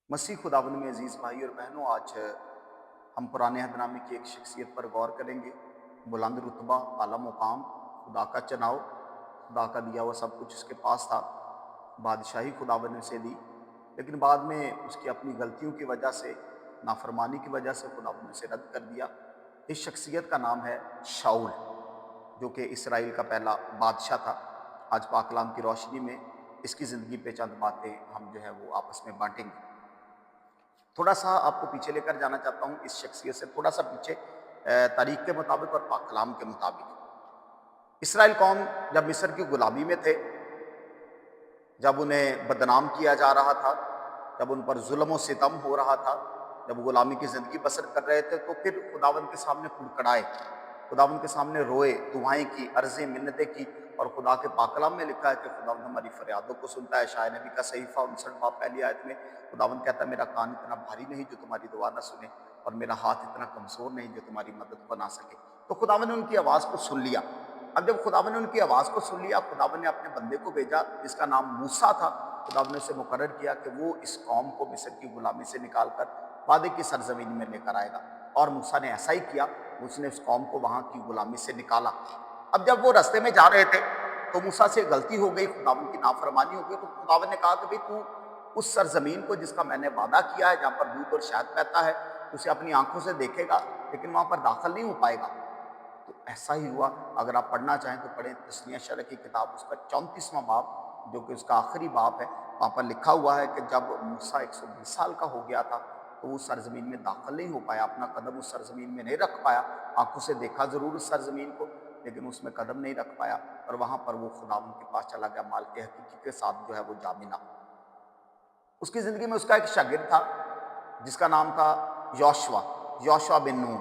मसीह खुदावंद में अजीज़ भाई और बहनों, आज हम पुराने अहदनामे की एक शख्सियत पर गौर करेंगे। बुलंद रुतबा, आला मुकाम, खुदा का चुनाव, खुदा का दिया हुआ सब कुछ उसके पास था। बादशाही खुदावंद ने उसे दी, लेकिन बाद में उसकी अपनी गलतियों की वजह से, नाफरमानी की वजह से खुदावंद ने उसे रद्द कर दिया। इस शख्सियत का नाम है शाऊल, जो कि इसराइल का पहला बादशाह था। आज पाक कलाम की रोशनी में इसकी ज़िंदगी पे चंद बातें हम जो है वो आपस में बांटेंगे। थोड़ा सा आपको पीछे लेकर जाना चाहता हूँ इस शख्सियत से, थोड़ा सा पीछे तारीख के मुताबिक और पाक कलाम के मुताबिक। इसराइल कौम जब मिस्र की गुलामी में थे, जब उन्हें बदनाम किया जा रहा था, जब उन पर जुल्म और सितम हो रहा था, जब गुलामी की ज़िंदगी बसर कर रहे थे, तो फिर खुदावंद के सामने कुड़कड़ाए, खुदावंद के सामने रोए, दुआएं की, अर्ज़ें मिन्नतें की। और खुदा के पाक कलाम में लिखा है कि खुदावंद हमारी फरियादों को सुनता है। शायद नबी का सहीफ़ा 59 बाब पहली आयत में खुदावंद कहता है, मेरा कान इतना भारी नहीं जो तुम्हारी दुआ ना सुने, और मेरा हाथ इतना कमज़ोर नहीं जो तुम्हारी मदद को ना सके। तो खुदावंद ने उनकी आवाज़ को सुन लिया। अब जब खुदावंद ने उनकी आवाज़ को सुन लिया, खुदावंद ने अपने बंदे को भेजा जिसका नाम मूसा था। खुदावंद ने उसे मुकर्रर किया कि वो इस कौम को मिस्र की गुलामी से निकाल कर वादे की सरजमीन में लेकर आएगा। और मूसा ने ऐसा ही किया, उसने उस कौम को वहाँ की गुलामी से निकाला। अब जब वो रास्ते में जा रहे थे तो मूसा से गलती हो गई, खुदावंद की नाफरमानी हो गई। तो खुदावंद ने कहा कि भाई तू उस सरजमीन को जिसका मैंने वादा किया है, जहाँ पर दूध और शहद बहता है, उसे अपनी आंखों से देखेगा, लेकिन वहाँ पर दाखिल नहीं हो पाएगा। तो ऐसा ही हुआ। अगर आप पढ़ना चाहें तो पढ़ें तस्नीह शरह की किताब, उसका 34वां बाब, जो कि उसका आखिरी बाब है। वहाँ पर लिखा हुआ है कि जब मूसा 120 साल का हो गया था तो वो सरजमीन में दाखिल नहीं हो पाया, अपना कदम उस सरजमीन में नहीं रख पाया। आंखों से देखा ज़रूर उस सरजमीन को, लेकिन उसमें कदम नहीं रख पाया। और वहाँ पर वो खुदावंद के पास चला गया, मालिक हकीकी के साथ जो है वो जा मिला। उसकी ज़िंदगी में उसका एक शागिर्द था जिसका नाम था यहोशू, यहोशू बिन नून।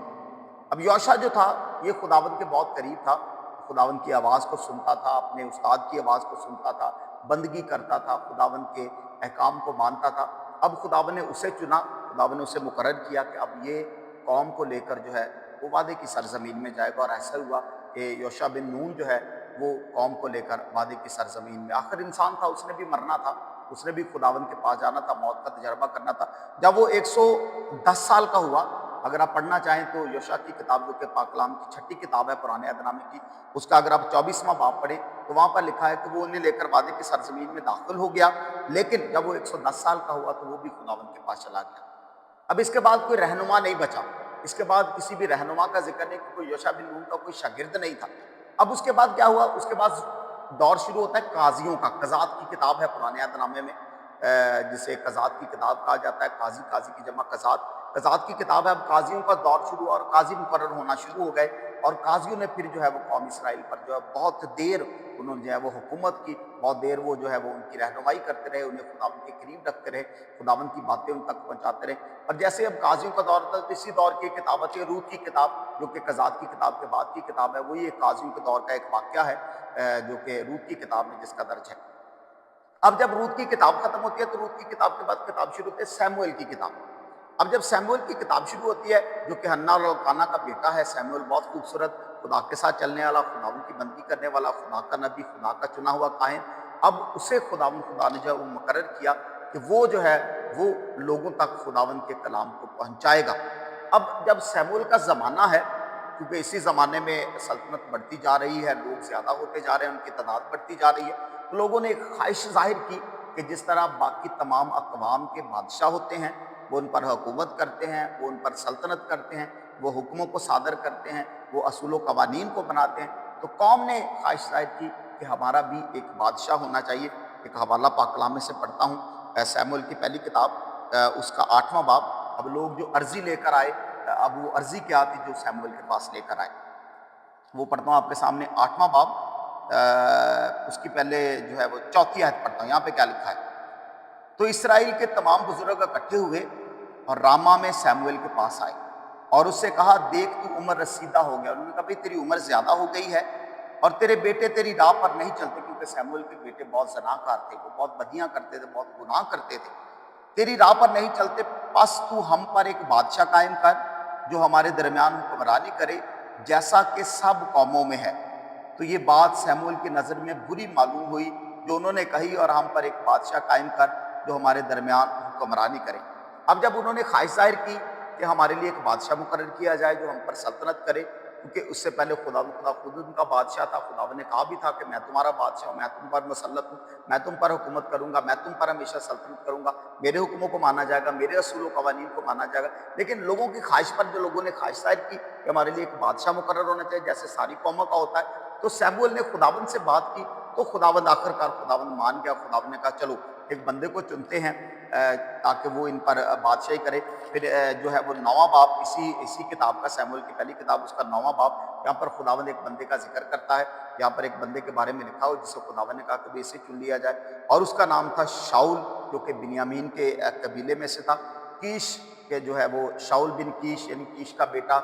अब यहोशू जो था ये खुदावंद के बहुत करीब था, खुदावंद की आवाज़ को सुनता था, अपने उस्ताद की आवाज़ को सुनता था, बंदगी करता था, खुदावंद के अहकाम को मानता था। अब खुदावंद ने उसे चुना, खुदावंद ने उसे मुकर्रर किया कि अब ये कौम को लेकर जो है वो वादे की सरजमीन में जाएगा। और ऐसा हुआ कि यहोशू बिन नून जो है वो कौम को लेकर वादे की सरजमीन में, आखिर इंसान था, उसने भी मरना था, उसने भी खुदावंद के पास जाना था, मौत का तजर्बा करना था। जब वो 110 साल का हुआ, अगर आप पढ़ना चाहें तो यहोशू की किताब, जो कि पाक कलाम की छठी किताब है पुराने अहदनामे की, उसका अगर आप 24वां बाब पढ़ें तो वहाँ पर लिखा है कि वो उन्हें लेकर वादे की सरजमीन में दाखिल हो गया। लेकिन जब वो 110 साल का हुआ तो वो भी खुदावंद के पास चला गया। अब इसके बाद कोई रहनुमा नहीं बचा, इसके बाद किसी भी रहनुमा का जिक्र नहीं, कोई यहोशू बिन नून का कोई शागिर्द नहीं था। अब उसके बाद क्या हुआ? उसके बाद दौर शुरू होता है काजियों का। कज़ात की किताब है पुराने अहदनामे में, जिसे कज़ात की किताब कहा जाता है, काजी, काजी की जमा कज़ात, कज़ात की किताब है। अब काजियों का दौर शुरू हुआ और काजी मुकर्रर होना शुरू हो गए। और काजियों ने फिर जो है वो कौम इसराइल पर जो है बहुत देर उन्होंने जो है वो हुकूमत की, बहुत देर वो जो है वो उनकी रहनुमाई करते रहे, उन्हें खुदावंद के करीब रखते रहे, खुदावंद की बातें उन तक पहुंचाते रहे। और जैसे अब काजियों का दौर था तो इसी दौर की किताब आती है, रूत की किताब, जो कि कज़ात की किताब के बाद की किताब है। वही एक काजियों के दौर का एक वाक़या है, जो कि रूत की किताब में जिसका दर्ज है। अब जब रूत की किताब खत्म होती है तो रूत की किताब के बाद किताब शुरू होती है सैमुएल की किताब। अब जब सैमुएल की किताब शुरू होती है, जो कि हन्ना और एल्काना का बेटा है, सैमुएल बहुत खूबसूरत, खुदा के साथ चलने वाला, खुदावंद की बंदगी करने वाला, खुदा का नबी, खुदा का चुना हुआ काहिन। अब उसे खुदा ने जो है वो मुकर्रर किया कि वो जो है वो लोगों तक खुदावंद के कलाम को पहुंचाएगा। अब जब सैमुएल का ज़माना है, क्योंकि इसी ज़माने में सल्तनत बढ़ती जा रही है, लोग ज़्यादा होते जा रहे हैं, उनकी तादाद बढ़ती जा रही है, तो लोगों ने एक ख्वाहिश ज़ाहिर की कि जिस तरह बाकी तमाम अक़वाम के बादशाह होते हैं, वो उन पर हुकूमत करते हैं, वो उन पर सल्तनत करते हैं, वो हुक्मों को सादर करते हैं, वो असूल व कवानीन को बनाते हैं, तो कौम ने ख्वाहिश ज़ाहिर की कि हमारा भी एक बादशाह होना चाहिए। एक हवाला पाक कलाम में से पढ़ता हूँ, सैमुएल की पहली किताब, उसका 8वां बाब। अब लोग जो अर्जी लेकर आए, अब वो अर्जी क्या थी जो सैमुएल के पास लेकर आए, वो पढ़ता हूँ आपके सामने। 8वां बाब, उसकी पहले जो है वो 4थी आयत पढ़ता हूँ। यहाँ पे क्या लिखा है? तो इसराइल के तमाम बुजुर्ग इकट्ठे हुए और रामा में सैमुएल के पास आए और उससे कहा, देख तू उम्र रसीदा हो गया। उन्होंने कहा, भाई तेरी उम्र ज्यादा हो गई है और तेरे बेटे तेरी राह पर नहीं चलते, क्योंकि सैमुएल के बेटे बहुत ज़नाकार थे, वो बहुत बदियां करते थे, बहुत गुनाह करते थे। तेरी राह पर नहीं चलते, बस तू हम पर एक बादशाह कायम कर जो हमारे दरमियान हुक्मरानी करे, जैसा कि सब कौमों में है। तो ये बात सैमुएल की नज़र में बुरी मालूम हुई जो उन्होंने कही, और हम पर एक बादशाह कायम कर जो हमारे दरमियान हुक्मरानी करे। اب جب انہوں نے خواہش ظاہر کی کہ ہمارے لیے ایک بادشاہ مقرر کیا جائے جو ہم پر سلطنت کرے، کیونکہ اس سے پہلے خدا خود ان کا بادشاہ تھا، خدا نے کہا بھی تھا کہ میں تمہارا بادشاہ ہوں، میں تم پر مسلط ہوں، میں تم پر حکومت کروں گا، میں تم پر ہمیشہ سلطنت کروں گا، میرے حکموں کو مانا جائے گا، میرے اصول و قوانین کو مانا جائے گا۔ لیکن لوگوں کی خواہش پر جو لوگوں نے خواہش ظاہر کی کہ ہمارے لیے ایک بادشاہ مقرر ہونا چاہیے جیسے ساری قوموں کا ہوتا ہے، تو سیموئیل نے خداوند سے بات کی، تو خداوند آخرکار خداوند مان گیا۔ خداوند نے کہا چلو ایک بندے کو چنتے ہیں تاکہ وہ ان پر بادشاہی کرے۔ پھر جو ہے وہ 9واں باب اسی کتاب کا، سیموئیل کی پہلی کتاب اس کا 9واں باب، یہاں پر خداوند ایک بندے کا ذکر کرتا ہے۔ یہاں پر ایک بندے کے بارے میں لکھا ہو جسے خداوند نے کہا کہ اسے چن لیا جائے، اور اس کا نام تھا شاؤل، جو کہ بنیامین کے قبیلے میں سے تھا۔ کیش کے جو ہے وہ شاؤل بن کیش، یعنی کیش کا بیٹا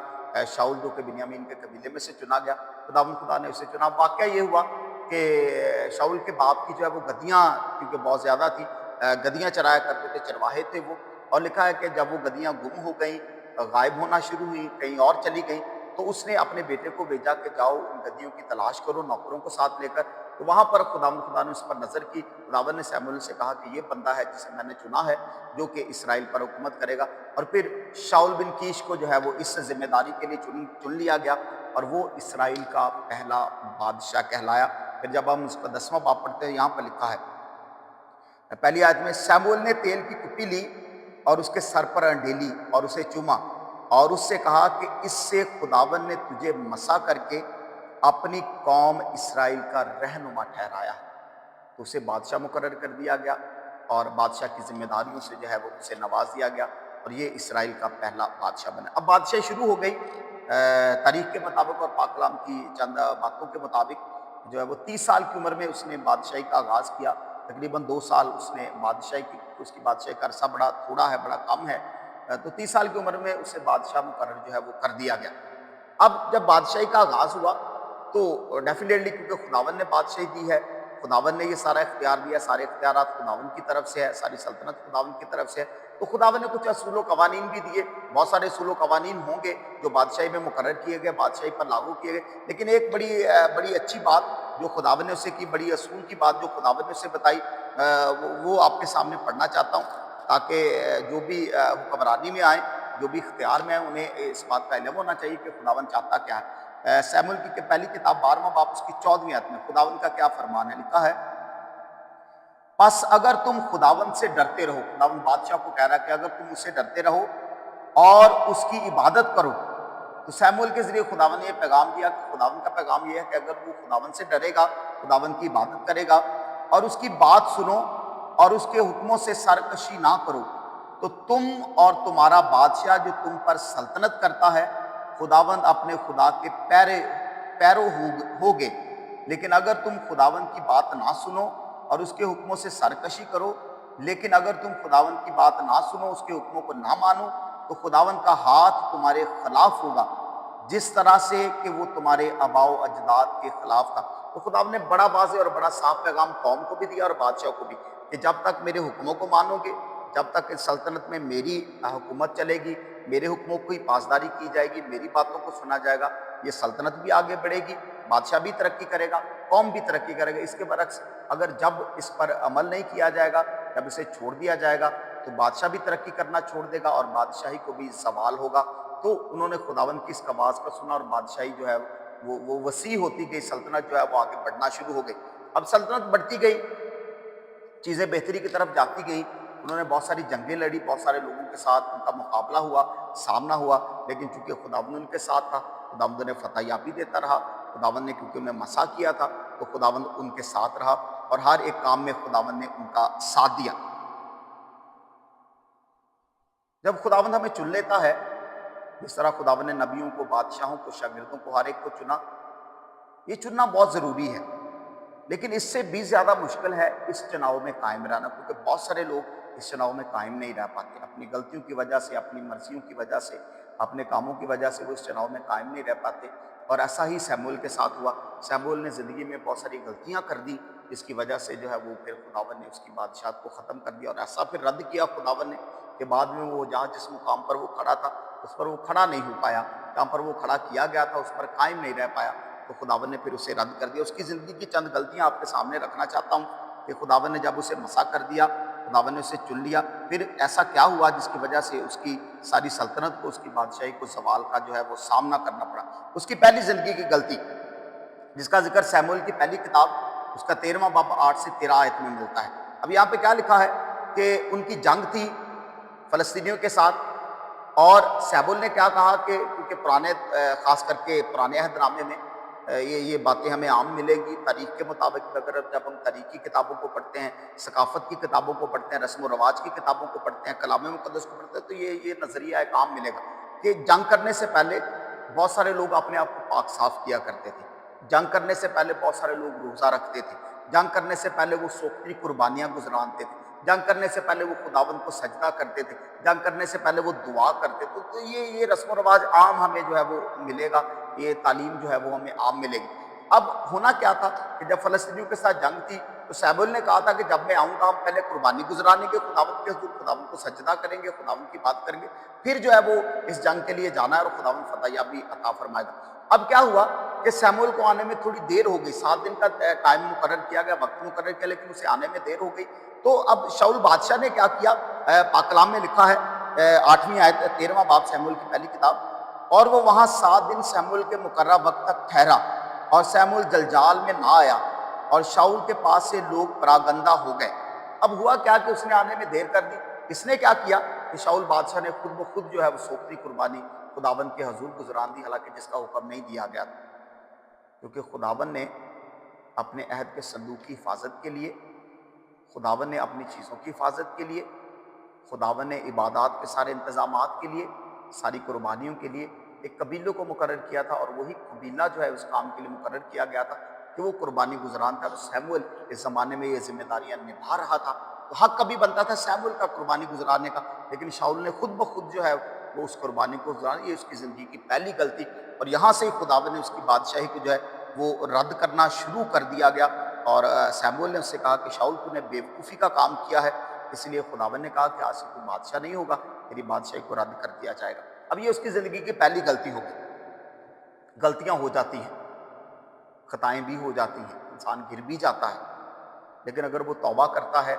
شاؤل، جو کہ بنیامین کے قبیلے میں سے چنا گیا۔ خدا نے اسے چنا۔ واقعہ یہ ہوا کہ شاؤل کے باپ کی جو ہے وہ گدیاں، کیونکہ بہت زیادہ تھی، گدیاں چرایا کرتے تھے، چرواہے تھے وہ، اور لکھا ہے کہ جب وہ گدیاں گم ہو گئیں، غائب ہونا شروع ہوئی، کہیں اور چلی گئیں، تو اس نے اپنے بیٹے کو بھیجا کہ جاؤ ان گدیوں کی تلاش کرو نوکروں کو ساتھ لے کر۔ تو وہاں پر خدا نے اس پر نظر کی۔ خداوند نے سیموئیل سے کہا کہ یہ بندہ ہے جسے میں نے چنا ہے، جو کہ اسرائیل پر حکومت کرے گا۔ اور پھر شاؤل بن کیش کو جو ہے وہ اس ذمہ داری کے لیے چن لیا گیا، اور وہ اسرائیل کا پہلا بادشاہ کہلایا۔ پھر جب ہم اس کا 10واں باب پڑھتے ہیں، یہاں پر لکھا ہے پہلی آیت میں، سیموئیل نے تیل کی کپی لی اور اس کے سر پر انڈیلی اور اسے چوما، اور اس سے کہا کہ اس سے خداوند نے تجھے مسا کر کے اپنی قوم اسرائیل کا رہنما ٹھہرایا۔ تو اسے بادشاہ مقرر کر دیا گیا، اور بادشاہ کی ذمہ داریوں سے جو ہے وہ اسے نواز دیا گیا، اور یہ اسرائیل کا پہلا بادشاہ بنا۔ اب بادشاہی شروع ہو گئی تاریخ کے مطابق اور پاک کلام کی چند باتوں کے مطابق۔ جو ہے وہ 30 سال کی عمر میں اس نے بادشاہی کا آغاز کیا۔ تقریباً 2 سال اس نے بادشاہی کی، اس کی بادشاہی کا عرصہ بڑا تھوڑا ہے، بڑا کم ہے، تو 30 سال کی عمر میں اسے بادشاہ مقرر جو ہے وہ کر دیا گیا۔ اب جب بادشاہی کا آغاز ہوا تو ڈیفینیٹلی کیونکہ خداوند نے بادشاہی دی ہے، خداوند نے یہ سارا اختیار دیا، سارے اختیارات خداوند کی طرف سے ہے، ساری سلطنت خداوند کی طرف سے ہے، تو خداوند نے کچھ اصول و قوانین بھی دیے۔ بہت سارے اصول و قوانین ہوں گے جو بادشاہی میں مقرر کیے گئے، بادشاہی پر لاگو کیے گئے، لیکن ایک بڑی اچھی بات جو خداوند نے اسے کی، بڑی اصول کی بات جو خداوند نے اسے بتائی، وہ آپ کے سامنے پڑھنا چاہتا ہوں، تاکہ جو بھی حکمرانی میں آئیں، جو بھی اختیار میں ہیں، انہیں اس بات کا علم ہونا چاہیے کہ خداوند چاہتا کیا ہے۔ سیموئیل کی پہلی کتاب 12واں باب اس کی 14ویں آیت میں خداوند کا کیا فرمان ہے، لکھا ہے، پس اگر تم خداوند سے ڈرتے رہو، خداوند بادشاہ کو کہہ رہا ہے کہ اگر تم اس سے ڈرتے رہو اور اس کی عبادت کرو، تو سیموئیل کے ذریعے خداوند نے یہ پیغام دیا کہ خداوند کا پیغام یہ ہے کہ اگر وہ خداوند سے ڈرے گا، خداوند کی عبادت کرے گا اور اس کی بات سنو اور اس کے حکموں سے سرکشی نہ کرو، تو تم اور تمہارا بادشاہ جو تم پر سلطنت کرتا ہے، خداوند اپنے خدا کے پیرو ہوگے۔ لیکن اگر تم خداوند کی بات نہ سنو اور اس کے حکموں سے سرکشی کرو، لیکن اگر تم خداوند کی بات نہ سنو، اس کے حکموں کو نہ مانو، تو خداوند کا ہاتھ تمہارے خلاف ہوگا، جس طرح سے کہ وہ تمہارے آباء و اجداد کے خلاف تھا۔ تو خداوند نے بڑا واضح اور بڑا صاف پیغام قوم کو بھی دیا اور بادشاہ کو بھی، کہ جب تک میرے حکموں کو مانو گے، جب تک اس سلطنت میں میری حکومت چلے گی، میرے حکموں کی پاسداری کی جائے گی، میری باتوں کو سنا جائے گا، یہ سلطنت بھی آگے بڑھے گی، بادشاہ بھی ترقی کرے گا، قوم بھی ترقی کرے گا۔ اس کے برعکس اگر جب اس پر عمل نہیں کیا جائے گا، جب اسے چھوڑ دیا جائے گا، تو بادشاہ بھی ترقی کرنا چھوڑ دے گا اور بادشاہی کو بھی زوال ہوگا۔ تو انہوں نے خداوند کی اس آواز کا سنا، اور بادشاہی جو ہے وہ وسیع ہوتی گئی، سلطنت جو ہے وہ آگے بڑھنا شروع ہو گئی۔ اب سلطنت بڑھتی گئی، چیزیں بہتری کی طرف جاتی گئی، انہوں نے بہت ساری جنگیں لڑی، بہت سارے لوگوں کے ساتھ ان کا مقابلہ ہوا، سامنا ہوا، لیکن چونکہ خداوند ان کے ساتھ تھا، خداوند نے فتح یابی دیتا رہا، خداوند نے کیونکہ انہیں مسا کیا تھا تو خداوند ان کے ساتھ رہا، اور ہر ایک کام میں خداوند نے ان کا ساتھ دیا۔ جب خداوند ہمیں چن لیتا ہے، جس طرح خداوند نے نبیوں کو، بادشاہوں کو، شاگردوں کو، ہر ایک کو چنا، یہ چننا بہت ضروری ہے، لیکن اس سے بھی زیادہ مشکل ہے اس چناؤ میں قائم رہنا، کیونکہ بہت سارے لوگ اس چناؤ میں قائم نہیں رہ پاتے، اپنی غلطیوں کی وجہ سے، اپنی مرضیوں کی وجہ سے، اپنے کاموں کی وجہ سے وہ اس چناؤ میں قائم نہیں رہ پاتے۔ اور ایسا ہی سیموئیل کے ساتھ ہوا، سیموئیل نے زندگی میں بہت ساری غلطیاں کر دی، جس کی وجہ سے جو ہے وہ پھر خداوند نے اس کی بادشاہت کو ختم کر دیا، اور ایسا پھر رد کیا خداوند نے کہ بعد میں وہ جہاں جس مقام پر وہ کھڑا تھا اس پر وہ کھڑا نہیں ہو پایا، جہاں پر وہ کھڑا کیا گیا تھا اس پر قائم نہیں رہ پایا، تو خداوند نے پھر اسے رد کر دیا۔ اس کی زندگی کی چند غلطیاں آپ کے سامنے رکھنا چاہتا ہوں کہ خداوند نے جب اسے مسا کر دیا، खुदावन ने उसे चुन लिया। फिर ऐसा क्या हुआ जिसकी वजह से उसकी सारी सल्तनत को, उसकी बादशाही को सवाल का जो है वो सामना करना पड़ा। उसकी पहली ज़िंदगी की गलती, जिसका जिक्र शमूएल की पहली किताब उसका 13वां बाब 8 से 13 आयत में मिलता है। अब यहाँ पे क्या लिखा है कि उनकी जंग थी फ़लस्तीनियों के साथ, और शमूएल ने क्या कहा कि क्योंकि पुराने खास करके पुराने अहदनामे में ये बातें हमें आम मिलेगी तारीख के मुताबिक। अगर जब हम तारीख की किताबों को पढ़ते हैं, सकाफत की किताबों को पढ़ते हैं, रस्म व रवाज की किताबों को पढ़ते हैं, कलाम मुक़द्दस को पढ़ते हैं, तो ये नज़रिया एक आम मिलेगा कि जंग करने से पहले बहुत सारे लोग अपने आप को पाक साफ किया करते थे। जंग करने से पहले बहुत सारे लोग रोज़ा रखते थे। जंग करने से पहले वो सोखती कुर्बानियाँ गुजरानते थे। जंग करने से पहले वो खुदावंद को सजदा करते थे। जंग करने से पहले वो दुआ करते थे। तो ये रस्म रवाज आम हमें जो है वो मिलेगा, ये तालीम जो है वो हमें आम मिलेगी। अब होना क्या था कि जब फ़लस्तीनियों के साथ जंग थी तो शमूएल ने कहा था कि जब मैं आऊँगा हम पहले कुर्बानी गुजरानेंगे खुदावंद के हुज़ूर, खुदावंद को सजदा करेंगे, खुदावंद की बात करेंगे, फिर जो है वो इस जंग के लिए जाना है और खुदावंद फतह भी अता फरमाएगा। अब क्या हुआ कि शमूएल को आने में थोड़ी देर हो गई। 7 दिन का टाइम मुकर्रर किया गया, वक्त मुकर्रर किया, लेकिन उसे आने में देर हो गई। तो अब शाऊल बादशाह ने क्या किया, पाक कलाम में लिखा है 8वीं आयत 13वां बाब शमूएल की पहली किताब, और वो वहाँ 7 दिन शमूएल के मुकर्रर वक्त तक ठहरा और शमूएल जलजाल में ना आया और शाऊल के पास से लोग परागंदा हो गए। अब हुआ क्या कि उसने आने में देर कर दी। इसने क्या किया कि शाऊल बादशाह ने खुद ब खुद जो है वो सोखती कुर्बानी खुदावन के हजूर गुजरान दी, हालांकि जिसका हुक्म नहीं दिया गया था, क्योंकि खुदावन ने अपने अहद के संदूक की हिफाजत के लिए, खुदावन ने अपनी चीज़ों की हिफाजत के लिए, खुदावन ने इबादत के सारे इंतजामात के लिए, सारी कुर्बानियों के लिए एक कबीलों को मुकर्रर किया था, और वही कबीला जो है उस काम के लिए मुकर्रर किया गया था कि वो कुर्बानी गुजरान था। तो शमूएल इस ज़माने में ये जिम्मेदारियां निभा रहा था, तो हक कभी बनता था शमूएल का कुर्बानी गुजराने का, लेकिन शाऊल ने खुद ब खुद जो है वो उस कुर्बानी को गुजराना। ये उसकी ज़िंदगी की पहली गलती, और यहाँ से ही खुदावन ने उसकी बादशाही को जो है वो रद्द करना शुरू कर दिया गया। और शमूएल ने उससे कहा कि शाऊल तूने बेवकूफ़ी का काम किया है, इसलिए खुदावन ने कहा कि आज से तू बादशाह नहीं होगा, तेरी बादशाही को रद्द कर दिया जाएगा। अब ये उसकी ज़िंदगी की पहली गलती होगी। गलतियाँ हो जाती हैं, खताएँ भी हो जाती हैं, इंसान गिर भी जाता है, लेकिन अगर वो तौबा करता है,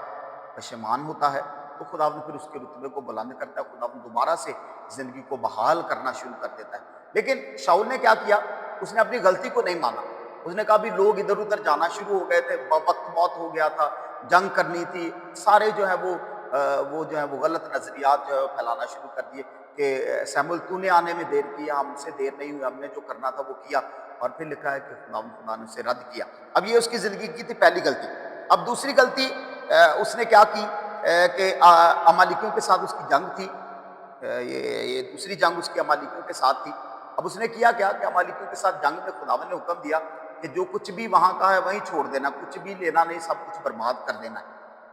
पशेमान होता है, तो खुदावंद फिर उसके रुतबे को बुलंद करता है। खुदावंद दोबारा से ज़िंदगी को बहाल करना शुरू कर देता है। लेकिन शाऊल ने क्या किया, उसने अपनी गलती को नहीं माना। उसने कहा भी लोग इधर उधर जाना शुरू हो गए थे, वक्त बहुत हो गया था, जंग करनी थी, सारे जो है वो जो है वो गलत नज़रियात जो है फैलाना शुरू कर दिए कि शमूएल तूने आने में देर किया, हमसे देर नहीं हुई, हमने जो करना था वो किया। और फिर लिखा है कि खुदा ने उसे रद्द किया। अब ये उसकी ज़िंदगी की थी पहली गलती। अब दूसरी गलती उसने क्या की कि अमालिकियों के साथ उसकी जंग थी। ये दूसरी जंग उसकी अमालिकियों के साथ थी। अब उसने किया क्या कि अमालिकियों के साथ जंग में खुदावन ने हुक्म दिया कि जो कुछ भी वहाँ का है वहीं छोड़ देना, कुछ भी लेना नहीं, सब कुछ बर्बाद कर देना है,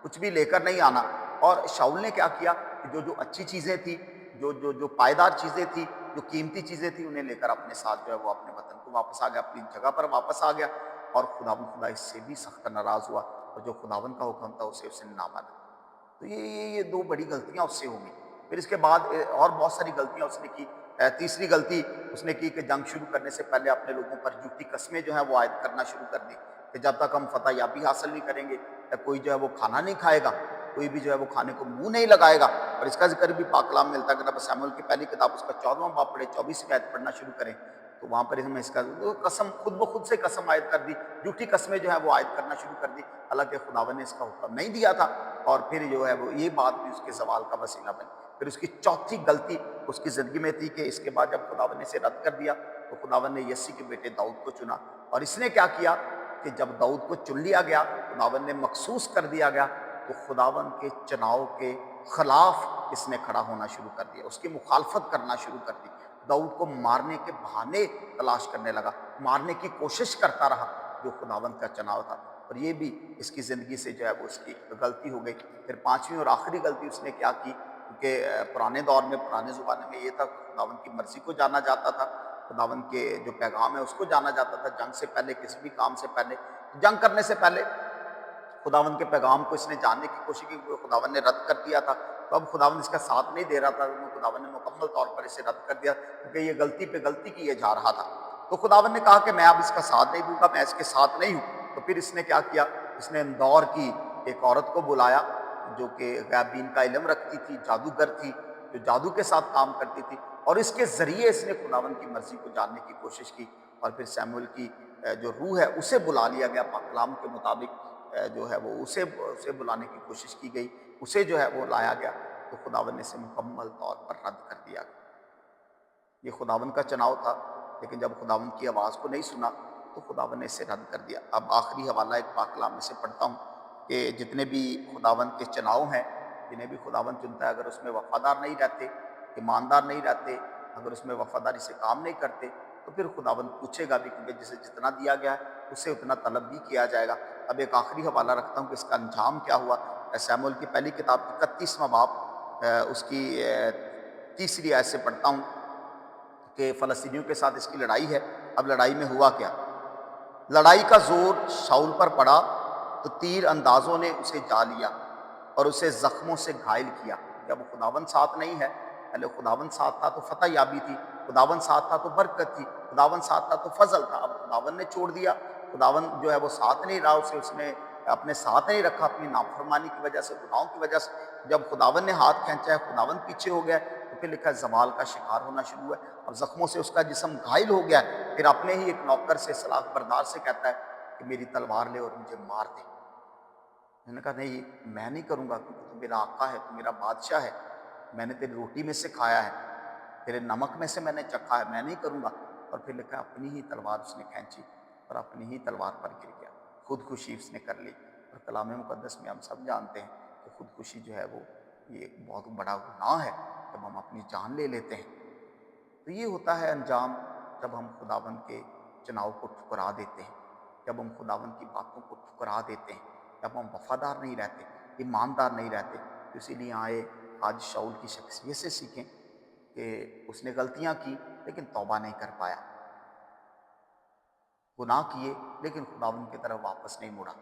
कुछ भी लेकर नहीं आना। और शाऊल ने क्या किया कि जो अच्छी चीज़ें थी, जो पायदार चीज़ें थी, जो कीमती चीज़ें थी, उन्हें लेकर अपने साथ जो है वो अपने वतन को वापस आ गया, अपनी जगह पर वापस आ गया। और खुदा इससे भी सख्त नाराज़ हुआ, और जो खुदावन का हुक्म था उसे उसने ना माना। तो ये दो बड़ी गलतियां उससे हो गई। फिर इसके बाद और बहुत सारी गलतियां उसने की। तीसरी गलती उसने की कि जंग शुरू करने से पहले अपने लोगों पर झूठी कस्में जो है वो आयद करना शुरू कर दी कि जब तक हम फतह याबी हासिल नहीं करेंगे कोई जो है वो खाना नहीं खाएगा, कोई भी जो है वो खाने को मुंह नहीं लगाएगा। और इसका जिक्र भी पाक कलाम में मिलता है। अगर आप शमूएल की पहली किताब उसका 14वां बाब पढ़े, 24वीं आयत पढ़ना शुरू करें, तो वहाँ पर हमें इसका कसम खुद ब खुद से कसम आयद कर दी, झूठी कस्में जो है वो आयद करना शुरू कर दी, हालांकि खुदावन ने इसका हुक्म नहीं दिया था। और फिर जो है वो ये बात भी उसके सवाल का वसीला बनी। फिर उसकी चौथी गलती उसकी ज़िंदगी में थी कि इसके बाद जब खुदावन ने इसे रद्द कर दिया तो खुदावन ने यसी के बेटे दाऊद को चुना। और इसने क्या किया कि जब दाऊद को चुन लिया गया, खुदावन ने मखसूस कर दिया गया, तो खुदावन के चुनाव के खिलाफ इसने खड़ा होना शुरू कर दिया, उसकी मुखालफत करना शुरू कर दी। दाऊद को मारने के बहाने तलाश करने लगा, मारने की कोशिश करता रहा, जो खुदावन का चुनाव था। और ये भी इसकी ज़िंदगी से जो है वो उसकी गलती हो गई। फिर पांचवी और आखिरी गलती उसने क्या की, क्योंकि पुराने दौर में, पुराने ज़माने में ये था खुदावन की मर्ज़ी को जाना जाता था, खुदावन के जो पैगाम है उसको जाना जाता था। जंग से पहले, किसी भी काम से पहले, जंग करने से पहले खुदावन के पैगाम को इसने जानने की कोशिश की, खुदावन ने रद्द कर दिया था। तो अब खुदावन इसका साथ नहीं दे रहा था, तो खुदावन ने मुकम्मल तौर पर इसे रद्द कर दिया, क्योंकि ये गलती पे गलती किए जा रहा था। तो खुदावन ने कहा कि मैं अब इसका साथ नहीं दूंगा, मैं इसके साथ नहीं हूँ। तो फिर इसने क्या किया, इसने इंदौर की एक औरत को बुलाया جو کہ غیبین کا علم رکھتی تھی، جادوگر تھی، جو جادو کے ساتھ کام کرتی تھی، اور اس کے ذریعے اس نے خداوند کی مرضی کو جاننے کی کوشش کی، اور پھر سیموئل کی جو روح ہے اسے بلا لیا گیا، پاک کلام کے مطابق جو ہے وہ اسے بلانے کی کوشش کی گئی، اسے جو ہے وہ لایا گیا، تو خداوند نے اسے مکمل طور پر رد کر دیا۔ یہ خداوند کا چناؤ تھا، لیکن جب خداوند کی آواز کو نہیں سنا تو خداوند نے اسے رد کر دیا۔ اب آخری حوالہ ایک پاک کلام میں سے پڑھتا ہوں کہ جتنے بھی خداوند کے چناؤ ہیں، جنہیں بھی خداوند چنتا ہے، اگر اس میں وفادار نہیں رہتے، ایماندار نہیں رہتے، اگر اس میں وفاداری سے کام نہیں کرتے، تو پھر خداوند پوچھے گا بھی، کیونکہ جسے جتنا دیا گیا ہے اسے اتنا طلب بھی کیا جائے گا۔ اب ایک آخری حوالہ رکھتا ہوں کہ اس کا انجام کیا ہوا۔ سیموئیل کی پہلی کتاب 31واں باب اس کی تیسری آیت سے پڑھتا ہوں کہ فلسطینیوں کے ساتھ اس کی لڑائی ہے۔ اب لڑائی میں ہوا کیا؟ لڑائی کا زور شاؤل پر پڑا تو تیر اندازوں نے اسے جا لیا اور اسے زخموں سے گھائل کیا۔ جب خداوند ساتھ نہیں ہے، پہلے خداوند ساتھ تھا تو فتح یابی تھی، خداوند ساتھ تھا تو برکت تھی، خداوند ساتھ تھا تو فضل تھا۔ اب خداوند نے چھوڑ دیا، خداوند جو ہے وہ ساتھ نہیں رہا، اس نے اپنے ساتھ نہیں رکھا، اپنی نافرمانی کی وجہ سے، گناہوں کی وجہ سے۔ جب خداوند نے ہاتھ کھینچا ہے، خداوند پیچھے ہو گیا ہے، تو پھر لکھا ہے زوال کا شکار ہونا شروع ہوا ہے، اور زخموں سے اس کا جسم گھائل ہو گیا ہے۔ پھر اپنے ہی ایک نوکر سے، سلاح بردار سے کہتا ہے کہ میری تلوار لے اور مجھے مار دے۔ میں نے کہا نہیں، میں نہیں کروں گا، کیونکہ تو میرا آقا ہے، تو میرا بادشاہ ہے، میں نے تیری روٹی میں سے کھایا ہے، تیرے نمک میں سے میں نے چکھا ہے، میں نہیں کروں گا۔ اور پھر لکھا ہے اپنی ہی تلوار اس نے کھینچی اور اپنی ہی تلوار پر گر گیا، خودکشی اس نے کر لی۔ اور کلام مقدس میں ہم سب جانتے ہیں کہ خودکشی جو ہے وہ یہ ایک بہت بڑا گناہ ہے، جب ہم اپنی جان لے لیتے ہیں۔ تو یہ ہوتا ہے انجام جب ہم خداوند کے چناؤ کو ٹھکرا دیتے ہیں، جب ہم خداوند کی باتوں کو ٹھکرا دیتے ہیں، جب ہم وفادار نہیں رہتے، ایماندار نہیں رہتے۔ تو اسی لیے آج شاؤل کی شخصیت سے سیکھیں کہ اس نے غلطیاں کی لیکن توبہ نہیں کر پایا، گناہ کیے لیکن خداوند کی طرف واپس نہیں مڑا،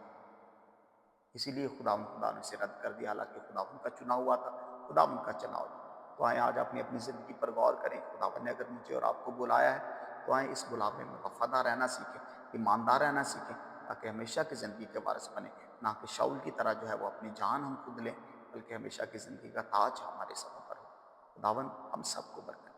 اسی لیے خدا نے اسے رد کر دیا، حالانکہ خداوند کا چنا ہوا تھا، خداوند کا چناؤ تھا۔ تو آئیں آج اپنی زندگی پر غور کریں، خداوند نے اگر مجھے اور آپ کو بلایا ہے تو آئیں اس بلاوے میں وفادار رہنا سیکھیں، ایماندار رہنا سیکھیں، تاکہ ہمیشہ کی زندگی کے وارث بنیں، نہ کہ شاؤل کی طرح جو ہے وہ اپنی جان ہم خود لیں، بلکہ ہمیشہ کی زندگی کا تاج ہمارے سروں پر ہو۔ خداوند ہم سب کو برکت